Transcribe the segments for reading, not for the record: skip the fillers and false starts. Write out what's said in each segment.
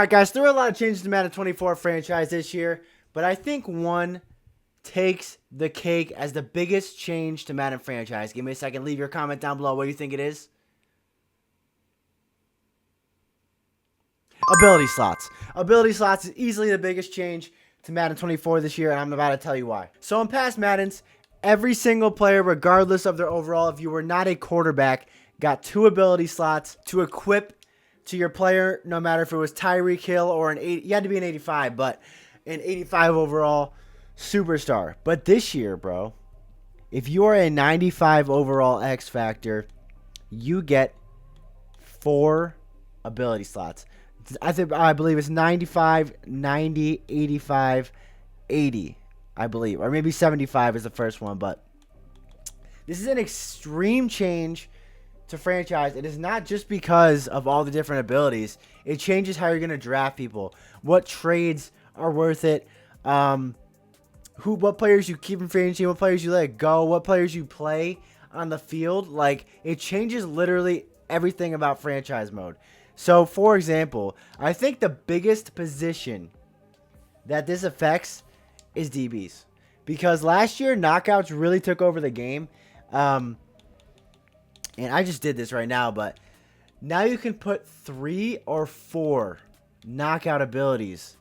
All right, guys, there were a lot of changes to Madden 24 franchise this year, but I think one takes the cake as the biggest change to Madden franchise. Give me a second. Leave your comment down below. What do you think it is? Ability slots. Ability slots is easily the biggest change to Madden 24 this year, and I'm about to tell you why. So in past Maddens, every single player, regardless of their overall, if you were not a quarterback, got 2 ability slots to equip to your player, no matter if it was Tyreek Hill or an 8. You had to be an 85, but an 85 overall superstar. But this year, bro, if you are a 95 overall X Factor, you get 4 ability slots. I believe it's 95, 90, 85, 80, I believe. Or maybe 75 is the first one, but this is an extreme change to franchise. It is not just because of all the different abilities. It changes how you're going to draft people, what trades are worth it, what players you keep in free agency, what players you let go, what players you play on the field. Like, it changes literally everything about franchise mode. So, for example, I think the biggest position that this affects is DBs. Because last year, knockouts really took over the game. And I just did this right now, but now you can put 3 or 4 knockout abilities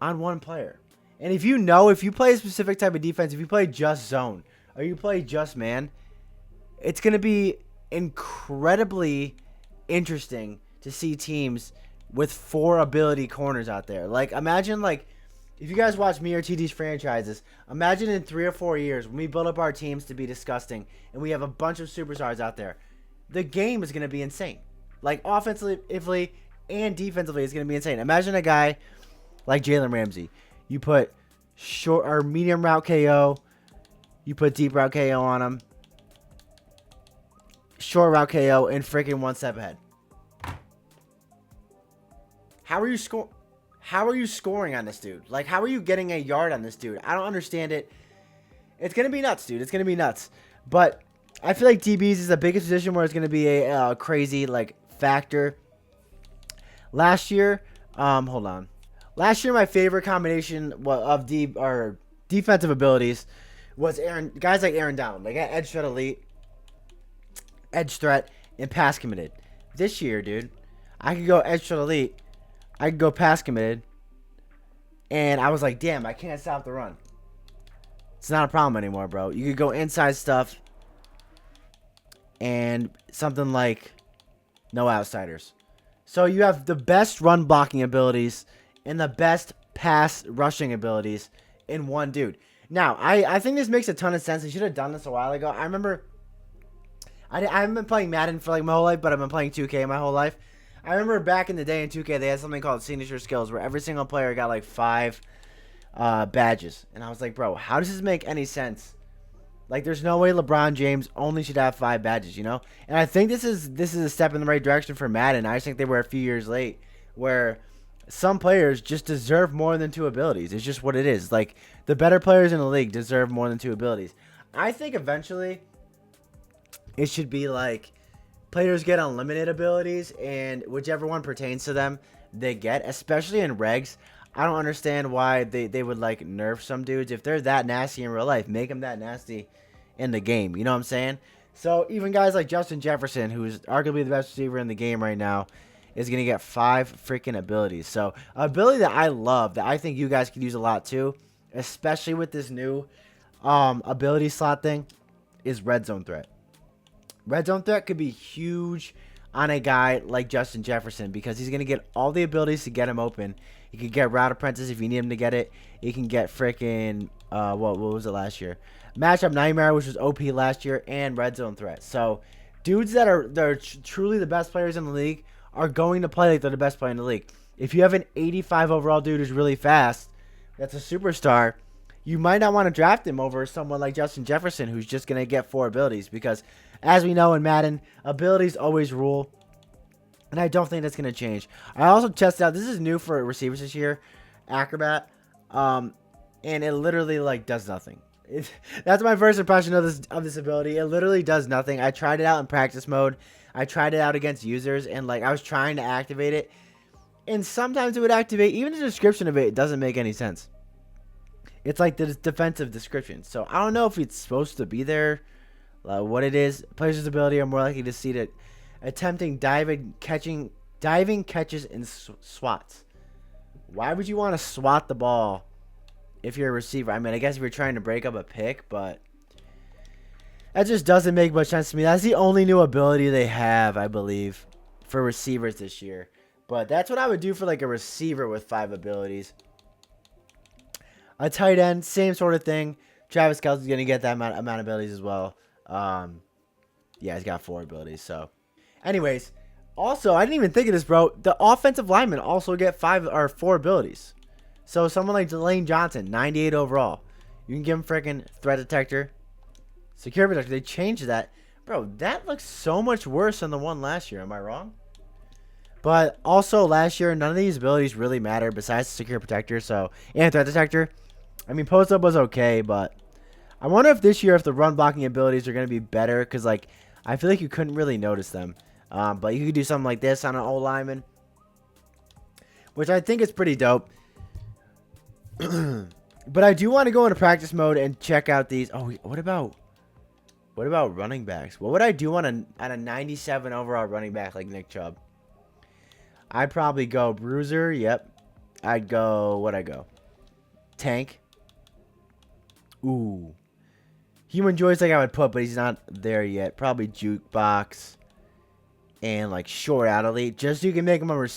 on one player. And if you play a specific type of defense, if you play just zone or you play just man, it's going to be incredibly interesting to see teams with 4 ability corners out there. Like, imagine, like, if you guys watch me or TD's franchises, imagine in 3 or 4 years when we build up our teams to be disgusting and we have a bunch of superstars out there. The game is going to be insane. Like, offensively and defensively, it's going to be insane. Imagine a guy like Jalen Ramsey. You put short or medium route KO. You put deep route KO on him. Short route KO and freaking 1 step ahead. How are you scoring on this dude? Like, how are you getting a yard on this dude? I don't understand it. It's going to be nuts, dude. It's going to be nuts. But I feel like DBs is the biggest position where it's going to be a crazy, like, factor. Last year, hold on. Last year, my favorite combination of defensive abilities was guys like Aaron Donald. Like, edge threat elite, edge threat, and pass committed. This year, dude, I could go edge threat elite, I could go pass committed, and I was like, damn, I can't stop the run. It's not a problem anymore, bro. You could go inside stuff and something like no outsiders. So you have the best run blocking abilities and the best pass rushing abilities in one dude. Now, I think this makes a ton of sense. I should have done this a while ago. I remember I haven't been playing Madden for like my whole life, but I've been playing 2K my whole life. I remember back in the day in 2K, they had something called signature skills where every single player got like 5 badges. And I was like, bro, how does this make any sense? Like, there's no way LeBron James only should have 5 badges, you know? And I think this is a step in the right direction for Madden. I just think they were a few years late, where some players just deserve more than 2 abilities. It's just what it is. Like, the better players in the league deserve more than 2 abilities. I think eventually it should be like players get unlimited abilities, and whichever one pertains to them, they get, especially in regs. I don't understand why they would, like, nerf some dudes. If they're that nasty in real life, make them that nasty in the game. You know what I'm saying? So even guys like Justin Jefferson, who's arguably the best receiver in the game right now, is going to get 5 freaking abilities. So, ability that I love, that I think you guys could use a lot too, especially with this new ability slot thing, is red zone threat. Red zone threat could be huge on a guy like Justin Jefferson, because he's going to get all the abilities to get him open. He can get Route Apprentice if you need him to get it. He can get freaking, what was it last year? Matchup Nightmare, which was OP last year, and red zone threat. So, dudes that are truly the best players in the league are going to play like they're the best player in the league. If you have an 85 overall dude who's really fast, that's a superstar, you might not want to draft him over someone like Justin Jefferson, who's just going to get 4 abilities, because as we know in Madden, abilities always rule, and I don't think that's going to change. I also tested out, this is new for receivers this year, Acrobat, and it literally, like, does nothing. That's my first impression of this ability. It literally does nothing. I tried it out in practice mode. I tried it out against users, and, like, I was trying to activate it, And sometimes it would activate. Even the description of it doesn't make any sense. It's like the defensive description. So I don't know if it's supposed to be there. What it is. Players' ability are more likely to see it attempting diving catches and swats. Why would you want to swat the ball if you're a receiver? I mean, I guess if you're trying to break up a pick, but that just doesn't make much sense to me. That's the only new ability they have, I believe, for receivers this year. But that's what I would do for like a receiver with 5 abilities. A tight end, same sort of thing. Travis Kelce's going to get that amount of abilities as well. Yeah, he's got 4 abilities. So, anyways, also, I didn't even think of this, bro. The offensive linemen also get 5 or 4 abilities. So, someone like Delane Johnson, 98 overall. You can give him freaking threat detector, secure protector. They changed that. Bro, that looks so much worse than the one last year. Am I wrong? But also, last year, none of these abilities really matter besides secure protector. So, and threat detector. I mean, post up was okay, but I wonder if this year, if the run blocking abilities are going to be better. Because, like, I feel like you couldn't really notice them. But you could do something like this on an old lineman, which I think is pretty dope. But I do want to go into practice mode and check out these. Oh, what about running backs? What would I do on a 97 overall running back like Nick Chubb? I'd probably go bruiser. Yep. I'd go, what'd I go? Tank. Ooh. Human joystick I would put, but he's not there yet. Probably jukebox. And like short athlete. Just so you can make him a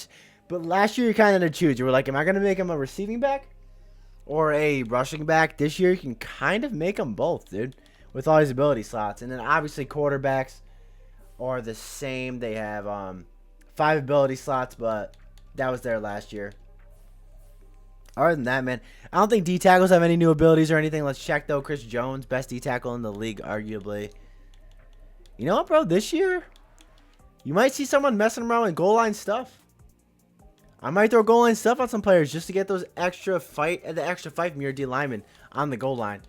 but last year you kind of had to choose. You were like, am I going to make him a receiving back? Or a rushing back? This year you can kind of make them both, dude. With all his ability slots. And then obviously quarterbacks are the same. They have 5 ability slots, but that was there last year. Other than that, man, I don't think D-tackles have any new abilities or anything. Let's check, though. Chris Jones, best D-tackle in the league, arguably. You know what, bro? This year, you might see someone messing around with goal line stuff. I might throw goal line stuff on some players just to get those the extra fight from your D lineman on the goal line.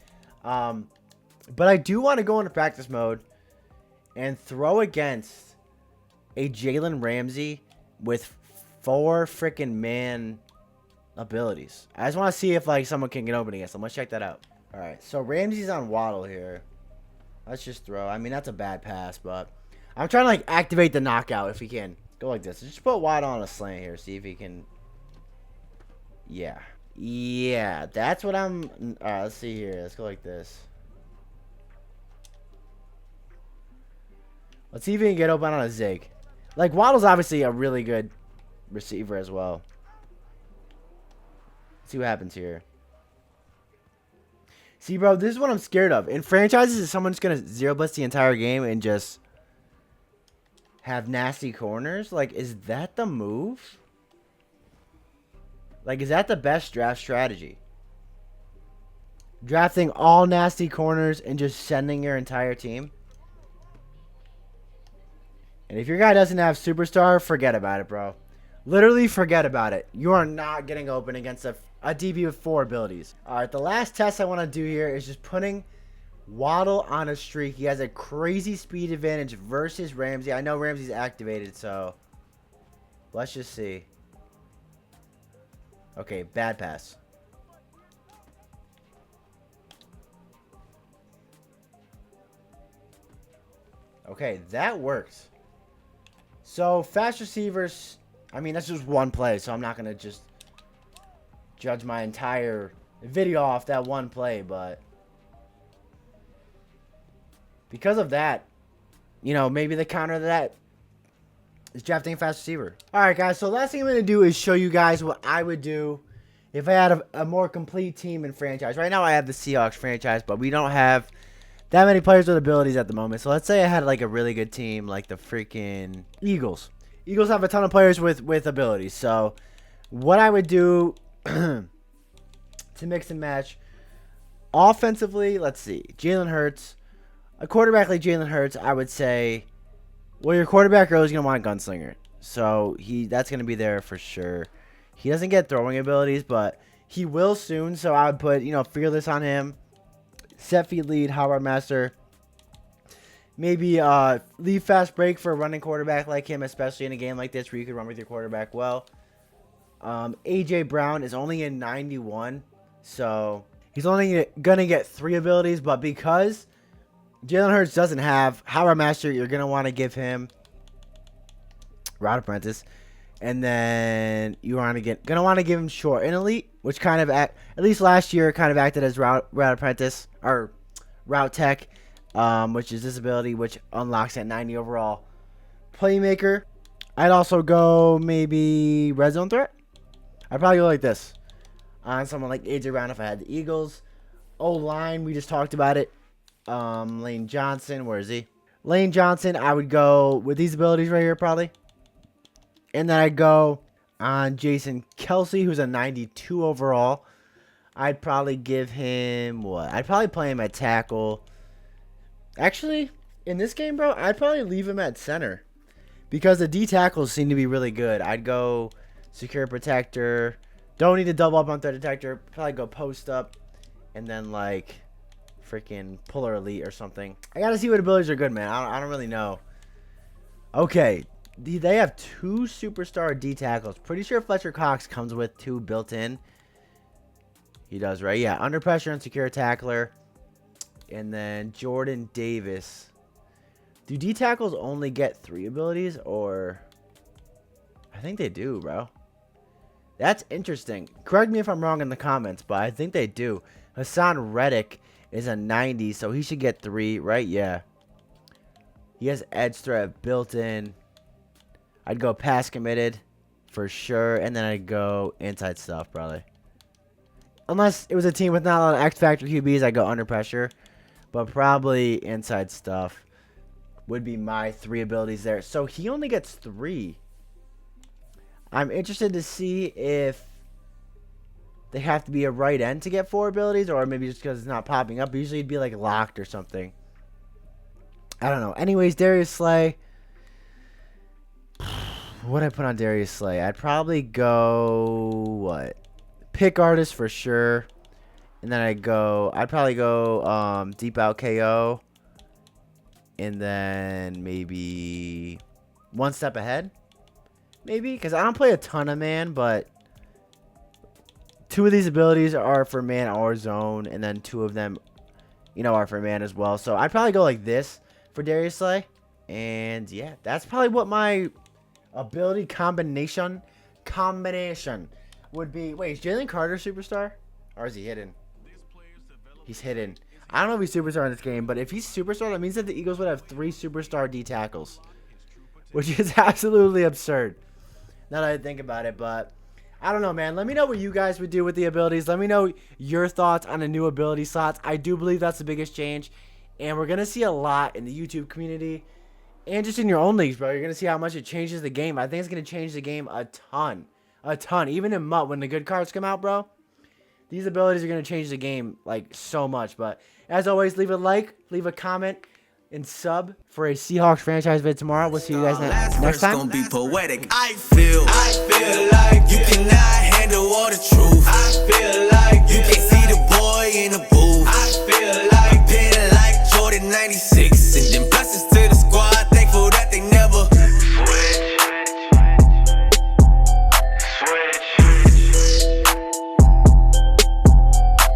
But I do want to go into practice mode and throw against a Jalen Ramsey with 4 freaking man abilities. I just want to see if like someone can get open against them. Let's check that out. All right, so Ramsey's on Waddle here. Let's just throw. I mean, that's a bad pass, but I'm trying to like activate the knockout if he can. Go like this. Just put Waddle on a slant here. See if he can. Yeah. Yeah, that's what I'm. All right, let's see here. Let's go like this. Let's see if he can get open on a zig. Like, Waddle's obviously a really good receiver as well. Let's see what happens here. See, bro, this is what I'm scared of. In franchises, is someone just going to zero blitz the entire game and just have nasty corners? Like, is that the move? Like, is that the best draft strategy? Drafting all nasty corners and just sending your entire team? And if your guy doesn't have superstar, forget about it, bro. Literally forget about it. You are not getting open against a DB with 4 abilities. All right, the last test I want to do here is just putting Waddle on a streak. He has a crazy speed advantage versus Ramsey. I know Ramsey's activated, so let's just see. Okay, bad pass. Okay, that works. So, fast receivers, I mean, that's just one play, so I'm not going to just judge my entire video off that one play, but because of that, you know, maybe the counter to that is drafting a fast receiver. All right, guys, so last thing I'm going to do is show you guys what I would do if I had a more complete team in franchise. Right now I have the Seahawks franchise, but we don't have that many players with abilities at the moment. So let's say I had like a really good team like the freaking Eagles. Eagles have a ton of players with abilities. So what I would do to mix and match offensively, let's see. Jalen Hurts. A quarterback like Jalen Hurts, I would say, well, your quarterback early is going to want a gunslinger. So that's going to be there for sure. He doesn't get throwing abilities, but he will soon. So I would put, you know, Fearless on him. Set feet lead, Howard Master. Maybe leave fast break for a running quarterback like him, especially in a game like this where you could run with your quarterback well. AJ Brown is only in 91, so he's only gonna get 3 abilities. But because Jalen Hurts doesn't have Howard Master, you're gonna want to give him Route Apprentice, and then you are gonna want to give him Short and Elite, which kind of at least last year kind of acted as Route Apprentice or Route Tech, which is this ability which unlocks at 90 overall. Playmaker, I'd also go maybe Red Zone Threat. I'd probably go like this on someone like AJ Brown if I had the Eagles. O-line, we just talked about it. Lane Johnson, where is he? Lane Johnson, I would go with these abilities right here probably. And then I'd go on Jason Kelsey, who's a 92 overall. I'd probably give him what? I'd probably play him at tackle. Actually, in this game, bro, I'd probably leave him at center because the D tackles seem to be really good. I'd go Secure Protector. Don't need to double up on Threat Detector. Probably go Post Up. And then, like, freaking Puller Elite or something. I gotta see what abilities are good, man. I don't really know. Okay. They have 2 superstar D tackles. Pretty sure Fletcher Cox comes with 2 built in. He does, right? Yeah. Under Pressure and Secure Tackler. And then Jordan Davis. Do D tackles only get 3 abilities, or I think they do, bro. That's interesting. Correct me if I'm wrong in the comments, but I think they do. Hassan Reddick is a 90, so he should get 3, right? Yeah. He has Edge Threat built in. I'd go Pass Committed for sure, and then I'd go Inside Stuff probably. Unless it was a team with not a lot of X Factor QBs, I'd go Under Pressure. But probably Inside Stuff would be my 3 abilities there. So he only gets 3. I'm interested to see if they have to be a right end to get 4 abilities, or maybe just because it's not popping up. Usually it'd be like locked or something. I don't know. Anyways, Darius Slay. What'd I put on Darius Slay? I'd probably go what? Pick Artist for sure. And then I'd probably go Deep Out KO. And then maybe One Step Ahead. Maybe, because I don't play a ton of man, but 2 of these abilities are for man or zone, and then 2 of them, you know, are for man as well. So I'd probably go like this for Darius Slay. And yeah, that's probably what my ability combination would be. Wait, is Jalen Carter superstar? Or is he hidden? He's hidden. I don't know if he's superstar in this game, but if he's superstar, that means that the Eagles would have 3 superstar D tackles, which is absolutely absurd now that I think about it. But I don't know, man. Let me know what you guys would do with the abilities. Let me know your thoughts on the new ability slots. I do believe that's the biggest change, and we're going to see a lot in the YouTube community and just in your own leagues, bro. You're going to see how much it changes the game. I think it's going to change the game a ton. A ton. Even in MUT, when the good cards come out, bro, these abilities are going to change the game, like, so much. But as always, leave a like, leave a comment, and sub for a Seahawks franchise vid tomorrow. We'll see you guys next time. Gonna be poetic. I feel like you cannot handle all the truth. I feel like you can